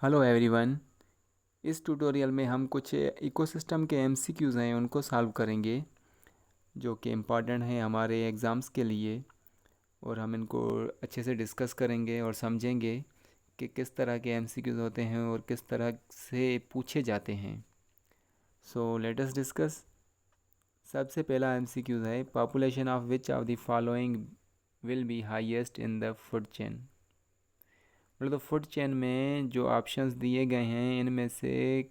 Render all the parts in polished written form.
Hello everyone. इस tutorial में हम कुछ इकोसिस्टम के एमसीक्यूज़ हैं उनको सॉल्व करेंगे जो कि इम्पॉर्टेंट हैं हमारे एग्ज़ाम्स के लिए। और हम इनको अच्छे से डिस्कस करेंगे और समझेंगे कि किस तरह के एमसीक्यूज़ होते हैं और किस तरह से पूछे जाते हैं। So let us discuss. सबसे पहला एमसीक्यूज़ है, population of which of the following will be highest in the food chain. मतलब फूड चेन में जो ऑप्शंस दिए गए हैं इनमें से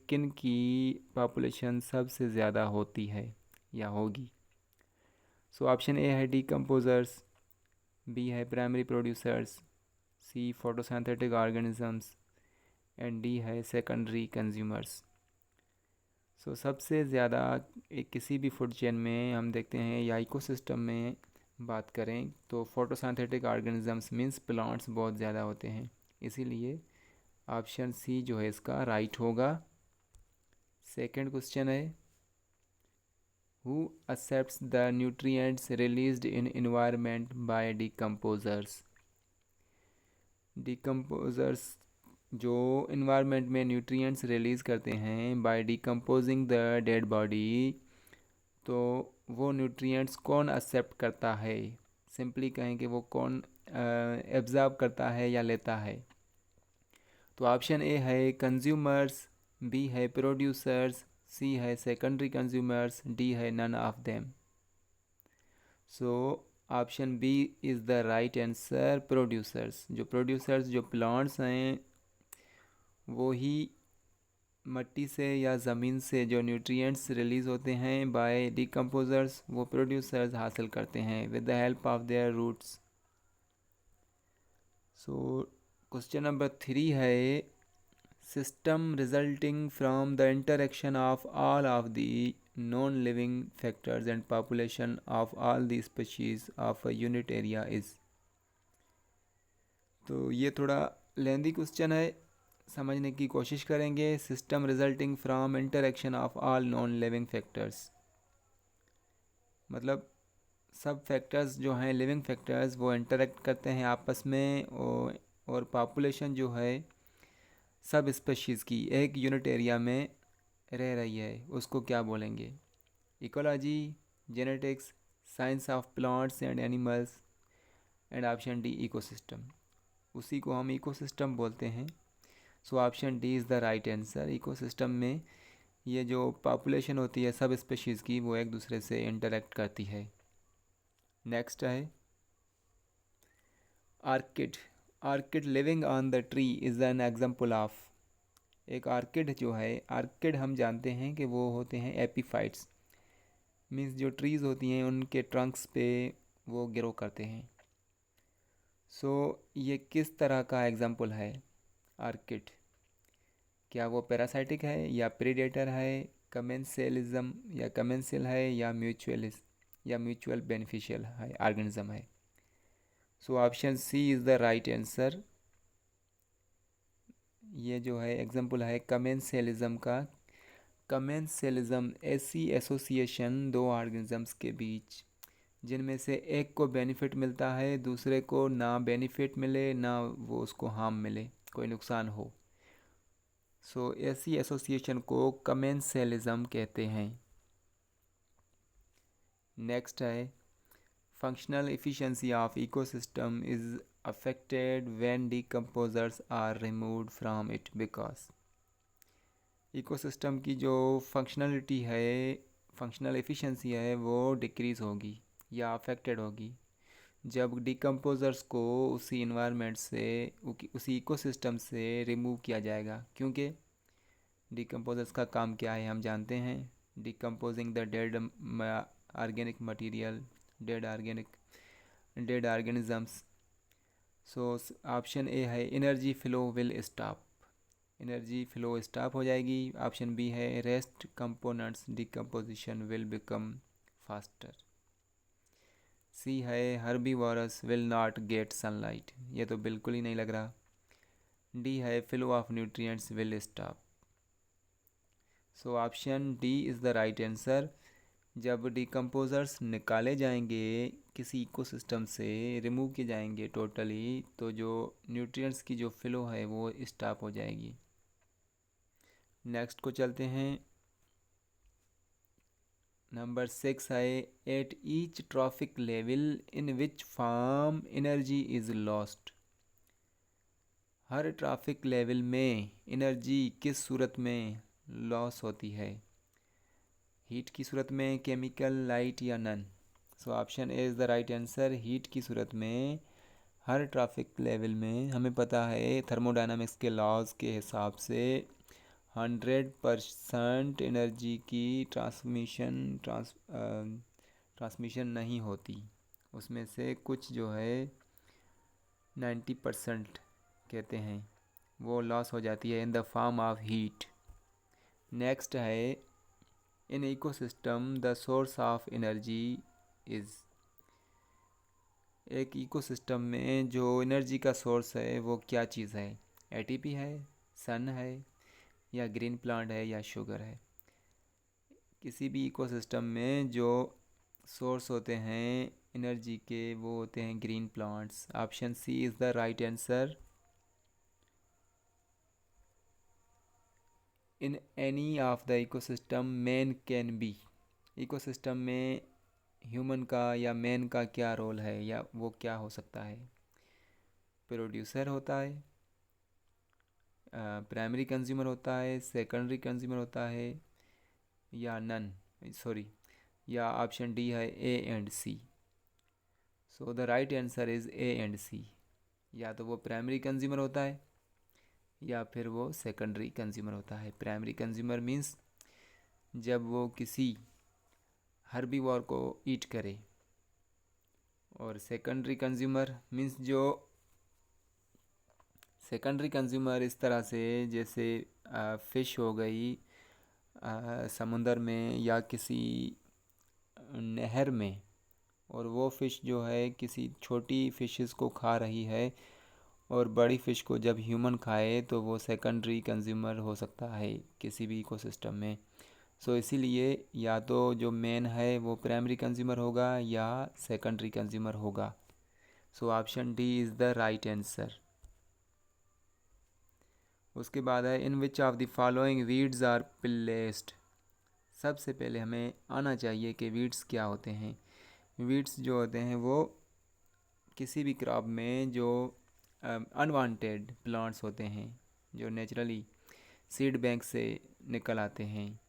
किन की पॉपुलेशन सबसे ज़्यादा होती है या होगी। सो ऑप्शन ए है डीकम्पोजर्स, बी है primary producers, C photosynthetic organisms and D है सेकेंडरी कंज्यूमर्स। सो सबसे ज़्यादा किसी भी फूड चेन में हम देखते हैं या इकोसिस्टम में बात करें तो फोटोसिंथेटिक ऑर्गेनिजम्स मींस प्लांट्स बहुत ज़्यादा होते हैं, इसीलिए ऑप्शन सी जो है इसका राइट होगा। सेकंड क्वेश्चन है, who accepts the nutrients released in environment by decomposers। Decomposers जो इन्वायरमेंट में न्यूट्रिएंट्स रिलीज़ करते हैं by decomposing the dead body, तो वो न्यूट्रिएंट्स कौन एक्सेप्ट करता है। सिंपली कहें कि वो कौन एब्जॉर्ब करता है या लेता है। तो ऑप्शन ए है कंज्यूमर्स, बी है प्रोड्यूसर्स, सी है सेकेंडरी कंज्यूमर्स, डी है none of them. So option B is the right answer, producers. जो प्रोड्यूसर्स जो प्लांट्स हैं वो ही मट्टी से या ज़मीन से जो न्यूट्रिएंट्स रिलीज़ होते हैं बाय डिकम्पोजर्स वो प्रोड्यूसर्स हासिल करते हैं with the help of their roots. So question number 3 है, system resulting from the interaction of all of the non-living factors and population of all the species of a unit area is। तो ये थोड़ा lengthy question है, समझने की कोशिश करेंगे। System resulting from interaction of all non living factors मतलब सब फैक्टर्स जो हैं लिविंग फैक्टर्स वो इंटरेक्ट करते हैं आपस में, और पॉपुलेशन जो है सब स्पेशीज़ की एक यूनिट एरिया में रह रही है उसको क्या बोलेंगे। Ecology, genetics, science of plants and animals and option D ecosystem. उसी को हम इकोसिस्टम बोलते हैं। So option D is the right answer. Ecosystem में ये जो पॉपुलेशन होती है सब स्पेशीज़ की वो एक दूसरे से इंटरेक्ट करती है। नेक्स्ट है orchid. Orchid living on the tree is an example of. एक आर्किड जो है, आर्किड हम जानते हैं कि वो होते हैं एपीफाइट्स, मीन्स जो ट्रीज़ होती हैं उनके ट्रंक्स पे वो ग्रो करते हैं। सो ये किस तरह का एग्जाम्पल है आर्किड। क्या वो पैरासाइटिक है या प्रीडेटर है, कमेंसेलिज्म या कमेंसिल है या म्यूचुअल बेनिफिशियल है ऑर्गेनिज्म है। So option C is the right answer. ये जो है एग्जाम्पल है कमेंसेलिज्म का। कमेंसेलिज्म ऐसी एसोसिएशन दो ऑर्गेनिजम्स के बीच जिनमें से एक को बेनिफिट मिलता है, दूसरे को ना बेनिफिट मिले ना वो उसको हार्म मिले, कोई नुकसान हो। सो ऐसी एसोसिएशन को कमेंसेलिज्म कहते हैं। नेक्स्ट है, functional efficiency of ecosystem is affected when decomposers are removed from it because. Ecosystem की जो फंक्शनलिटी है, फंक्शनल एफिशिएंसी है, वो डिक्रीज़ होगी या अफेक्टेड होगी जब डिकम्पोजर्स को उसी इन्वायरमेंट से उसी इकोसिस्टम से रिमूव किया जाएगा। क्योंकि डिकम्पोजर्स का काम क्या है हम जानते हैं, decomposing the dead organic material, dead organisms. So option A है energy flow will stop, energy flow stop हो जाएगी। ऑप्शन बी है rest components decomposition will become faster. C है herbivores will not get sunlight, ये तो बिल्कुल ही नहीं लग रहा। डी है flow of nutrients will stop. So option D is the right answer. जब डिकम्पोजर्स निकाले जाएंगे किसी इकोसिस्टम से, रिमूव किए जाएंगे टोटली, तो जो न्यूट्रिएंट्स की जो फ्लो है वो स्टॉप हो जाएगी। नेक्स्ट को चलते हैं। नंबर 6 है, at each trophic level in which form energy is lost. हर ट्रैफिक लेवल में एनर्जी किस सूरत में लॉस होती है? हीट की सूरत में, केमिकल, लाइट या none? So option A is the right answer. Heat की सूरत में हर ट्रैफिक लेवल में हमें पता है थर्मोडायनामिक्स के लॉज के हिसाब से 100% एनर्जी की ट्रांसमिशन नहीं होती। उसमें से कुछ जो है 90% कहते हैं वो लॉस हो जाती है in the form of heat. Next है, in ecosystem the source of energy is. एक इकोसिस्टम में जो एनर्जी का सोर्स है वो क्या चीज़ है? एटीपी है, सन है, या ग्रीन प्लांट है, या शुगर है? किसी भी इकोसिस्टम में जो सोर्स होते हैं एनर्जी के वो होते हैं green plants. Option C is the right answer. In any of the ecosystem man can be. Ecosystem में ह्यूमन का या मैन का क्या रोल है या वो क्या हो सकता है? प्रोड्यूसर होता है, प्राइमरी कंज्यूमर होता है, सेकेंडरी कंज्यूमर होता है, या नन, सॉरी, या ऑप्शन डी है A and C. So the right answer is A and C. या तो वो प्राइमरी कंज्यूमर होता है या फिर वो सेकेंडरी कंज्यूमर होता है। प्राइमरी कंज्यूमर मीन्स जब वो किसी हर्बीवोर को ईट करे, और सेकेंडरी कंज्यूमर मीन्स जो सेकेंडरी कंज्यूमर इस तरह से जैसे फ़िश हो गई समुंदर में या किसी नहर में, और वो फ़िश जो है किसी छोटी फ़िशेस को खा रही है और बड़ी फ़िश को जब ह्यूमन खाए तो वो सेकेंडरी कंज्यूमर हो सकता है किसी भी इकोसिस्टम में। सो इसीलिए या तो जो मेन है वो प्राइमरी कंज्यूमर होगा या सेकेंडरी कंज्यूमर होगा। So option D is the right answer. उसके बाद है, in which of the following weeds are placed. सबसे पहले हमें आना चाहिए कि वीड्स क्या होते हैं। वीड्स जो होते हैं वो किसी भी क्रॉप में जो अनवांटेड प्लांट्स होते हैं जो नेचुरली सीड बैंक से निकल आते हैं,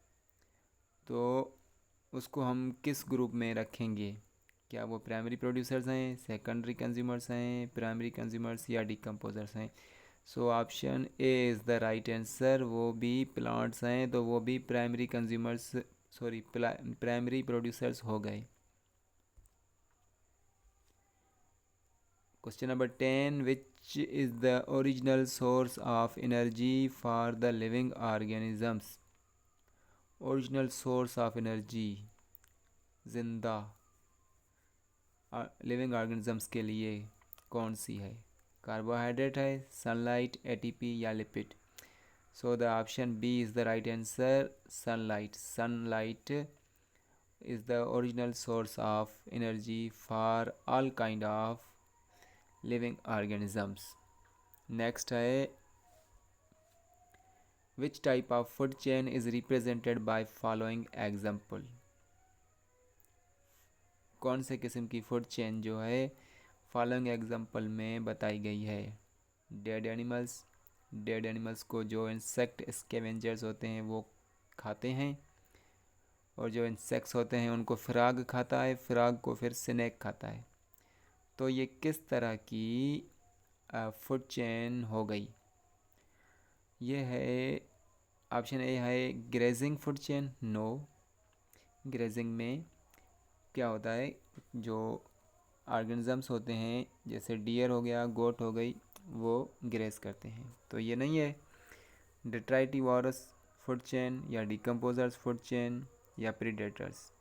तो उसको हम किस ग्रुप में रखेंगे? क्या वो प्राइमरी प्रोड्यूसर्स हैं, सेकेंडरी कंज्यूमर्स हैं, प्राइमरी कंज्यूमर्स, या डिकम्पोजर्स हैं? So option A is the right answer. वो भी प्लांट्स हैं तो वो भी primary consumers, sorry, primary producers हो गए। Question number 10, which is the original source of energy for the living organisms. Original source of energy जिंदा लिविंग ऑर्गेनिजम्स के लिए कौन सी है? कार्बोहाइड्रेट है, सनलाइट, एटीपी, या lipid? So the option B is the right answer. Sunlight. Sunlight is the original source of energy for all kind of living organisms. Next है, which type of food chain is represented by following example. कौन से किस्म की food chain जो है following example में बताई गई है? Dead animals. डेड एनिमल्स को जो इंसेक्ट स्कैवेंजर्स होते हैं वो खाते हैं, और जो इंसेक्ट्स होते हैं उनको फ्रॉग खाता है, फ्रॉग को फिर स्नेक खाता है। तो ये किस तरह की फूड चेन हो गई? ये है, ऑप्शन ए है grazing food chain. No, grazing में क्या होता है, जो ऑर्गेनिजम्स होते हैं जैसे डियर हो गया, गोट हो गई, वो ग्रेस करते हैं, तो ये नहीं है। डिट्राइटिवोरस फूड चेन, या डिकम्पोजर्स फूड चेन, या predators?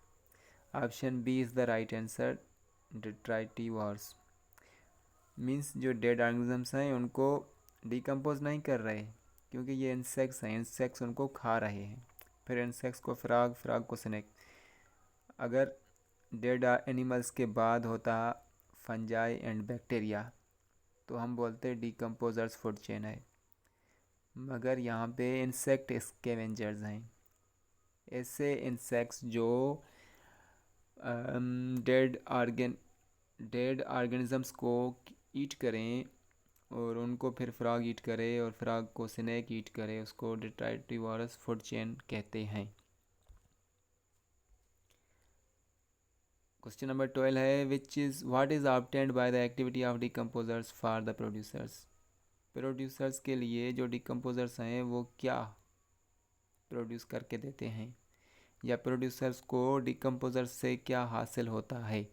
Option B is the right answer. Detritivorous means जो डेड ऑर्गेनिजम्स हैं उनको डिकम्पोज नहीं कर रहे, क्योंकि ये इंसेक्ट्स हैं, इंसेक्ट्स उनको खा रहे हैं, फिर इंसेक्ट्स को फ्रॉग, फ्रॉग को स्नेक। अगर डेड एनिमल्स के बाद होता फंजाई एंड बैक्टीरिया तो हम बोलते डिकम्पोजर्स फूड चेन है। मगर यहाँ पे इंसेक्ट स्कैवेंजर्स हैं, ऐसे इंसेक्ट्स जो डेड डेड ऑर्गेनिजम्स को ईट करें और उनको फिर फ्रॉग ईट करे और फ्रॉग को स्नेक ईट करे, उसको डिट्राइटिवोरस फूड चेन कहते हैं। क्वेश्चन नंबर 12 है what is obtained by the activity of decomposers for the producers. Producers के लिए जो डिकम्पोजर्स हैं वो क्या प्रोड्यूस करके देते हैं, या प्रोड्यूसर्स को डिकम्पोजर्स से क्या हासिल होता है।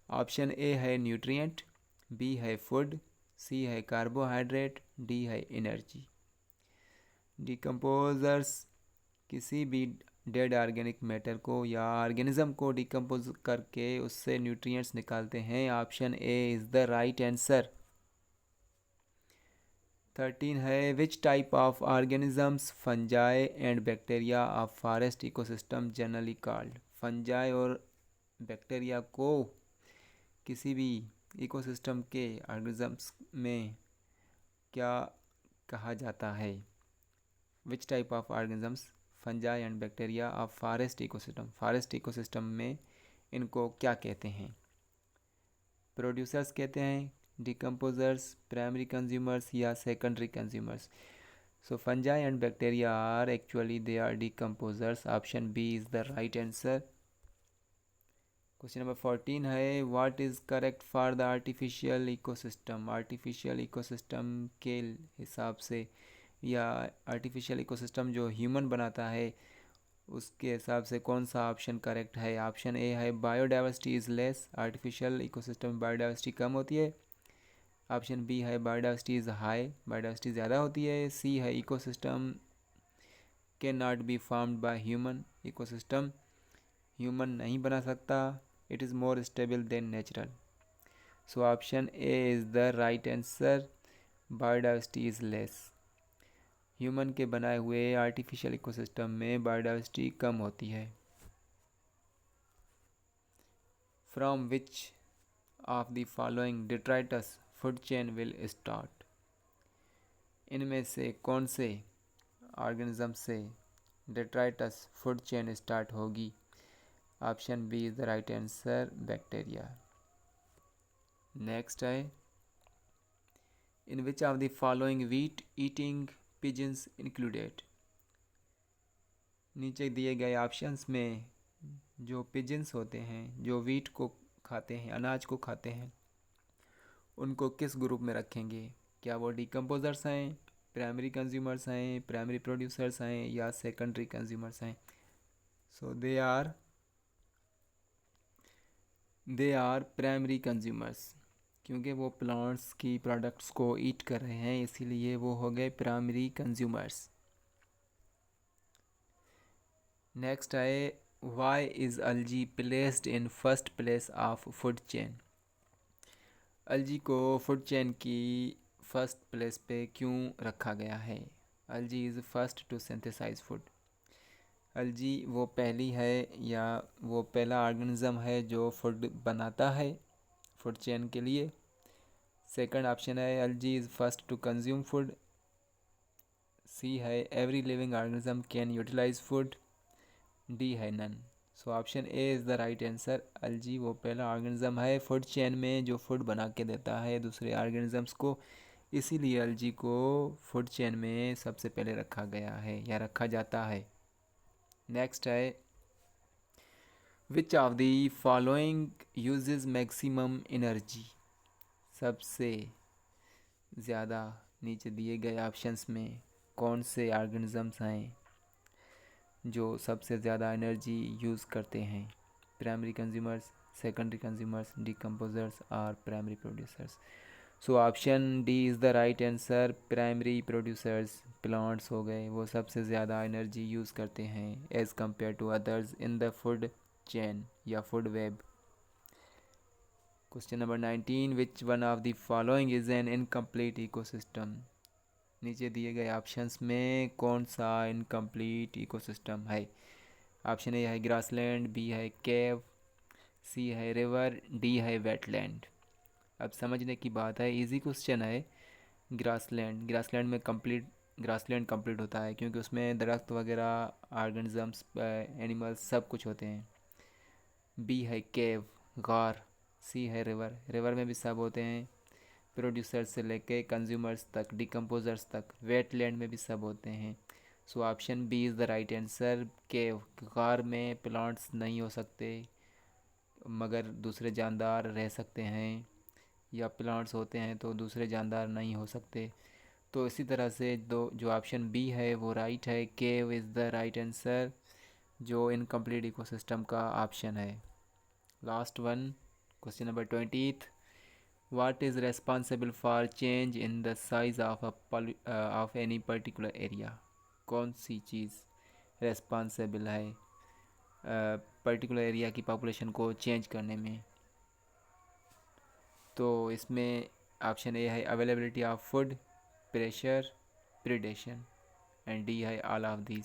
ऑप्शन ए है न्यूट्रिएंट, बी है फूड, सी है कार्बोहाइड्रेट, डी है एनर्जी। डिकम्पोजर्स किसी भी डेड ऑर्गेनिक मैटर को या ऑर्गेनिज्म को डिकम्पोज करके उससे न्यूट्रिएंट्स निकालते हैं। Option A is the right answer. 13 है which type of organisms fungi and bacteria of forest ecosystem generally called. Fungi और बैक्टीरिया को किसी भी इकोसिस्टम के ऑर्गेनिजम्स में क्या कहा जाता है। Which type of organisms fungi and bacteria of forest ecosystem में इनको क्या कहते हैं। प्रोड्यूसर्स कहते हैं, डिकम्पोजर्स, प्राइमरी कंज्यूमर्स या secondary consumers. So fungi and bacteria are actually they are decomposers. Option B is the right answer. Question number 14 है what is correct for the artificial ecosystem. Artificial ecosystem के हिसाब से या artificial ecosystem जो human बनाता है उसके हिसाब से कौन सा ऑप्शन करेक्ट है। ऑप्शन ए है biodiversity is less. Artificial ecosystem में बायोडाइवर्सिटी कम होती है। ऑप्शन बी है बायोडाइवर्सिटी इज़ हाई, बायोडाइवर्सिटी ज़्यादा होती है। सी है ecosystem can not be formed by human. Ecosystem human नहीं बना सकता। It is more stable then natural. So option A is the right answer. Biodiversity is less. Human के बनाए हुए आर्टिफिशियल इकोसिस्टम में बायोडाइवर्सिटी कम होती है। From which of the following detritus food chain will start. इनमें से कौन से ऑर्गेनिज्म से डिट्राइटस फूड चेन स्टार्ट होगी। Option B is the right answer, bacteria. Next है in which of the following wheat eating pigeons included. नीचे दिए गए ऑप्शंस में जो पिजन्स होते हैं, जो व्हीट को खाते हैं, अनाज को खाते हैं, उनको किस ग्रुप में रखेंगे। क्या वो डिकम्पोजर्स हैं, प्राइमरी कंज्यूमर्स हैं, प्राइमरी प्रोड्यूसर्स हैं या सेकेंडरी कंज्यूमर्स हैं। सो दे आर प्राइमरी कंज्यूमर्स, क्योंकि वो प्लांट्स की प्रोडक्ट्स को ईट कर रहे हैं, इसीलिए वो हो गए प्राइमरी कंज्यूमर्स। नेक्स्ट है why is algae placed in first place of food chain. Algae को फूड चेन की फर्स्ट प्लेस पे क्यों रखा गया है। Algae is first to synthesize food. Algae वो पहली है या वो पहला ऑर्गेनिज्म है जो फूड बनाता है फूड चेन के लिए। सेकंड ऑप्शन है algae is first to consume food. C है every living organism can utilize food. D है none. So option A is the right answer. Algae वो पहला ऑर्गेनिज्म है फूड चेन में जो फूड बना के देता है दूसरे ऑर्गेनिजम्स को, इसीलिए अलजी को फूड चेन में सबसे पहले रखा गया है या रखा जाता है। नेक्स्ट है विच of the following uses maximum energy. सबसे ज़्यादा नीचे दिए गए ऑप्शंस में कौन से ऑर्गेनिजम्स हैं जो सबसे ज़्यादा एनर्जी यूज़ करते हैं। Primary consumers, secondary consumers, decomposers और primary producers. So option D is the right answer. Primary producers plants हो गए, वो सबसे ज़्यादा एनर्जी यूज़ करते हैं as compare to others in the food chain या food web. Question number 19 which one of the following is an incomplete ecosystem. नीचे दिए गए ऑप्शंस में कौन सा इनकम्प्लीट इकोसिस्टम है। ऑप्शन ए है ग्रासलैंड, बी है केव, सी है रिवर, डी है वेटलैंड। अब समझने की बात है, इजी क्वेश्चन है। ग्रासलैंड में कंप्लीट ग्रासलैंड कंप्लीट होता है, क्योंकि उसमें दरख्त वगैरह, ऑर्गेनिजम्स, एनिमल्स सब कुछ होते हैं। बी है केव, गार। सी है रिवर, रिवर में भी सब होते हैं, प्रोड्यूसर्स से लेके कंज्यूमर्स तक, डिकम्पोजर्स तक। वेटलैंड में भी सब होते हैं। So option B is the right answer, cave. गार में प्लांट्स नहीं हो सकते, मगर दूसरे जानदार रह सकते हैं, या प्लांट्स होते हैं तो दूसरे जानदार नहीं हो सकते। तो इसी तरह से दो, जो ऑप्शन बी है वो राइट है, केव इज़ द राइट आंसर, जो इनकम्प्लीट इकोसिस्टम का ऑप्शन है। Last one, question number 20th। What is responsible for change in the size of of any particular area? कौन सी चीज़ रेस्पॉन्सिबल है पर्टिकुलर एरिया की पॉपुलेशन को चेंज करने में? तो इसमें ऑप्शन ए है availability of food, pressure, predation, and D है all of these.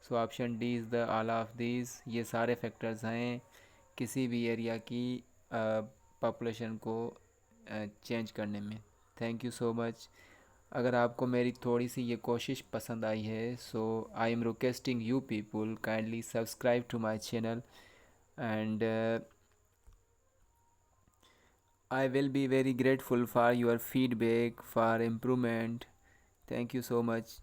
So option D is the all of these. ये सारे फैक्टर्स हैं किसी भी एरिया की पॉपुलेशन को चेंज करने में। Thank you so much. अगर आपको मेरी थोड़ी सी ये कोशिश पसंद आई है, so I am requesting you people kindly subscribe to my channel, and I will be very grateful for your feedback for improvement. Thank you so much.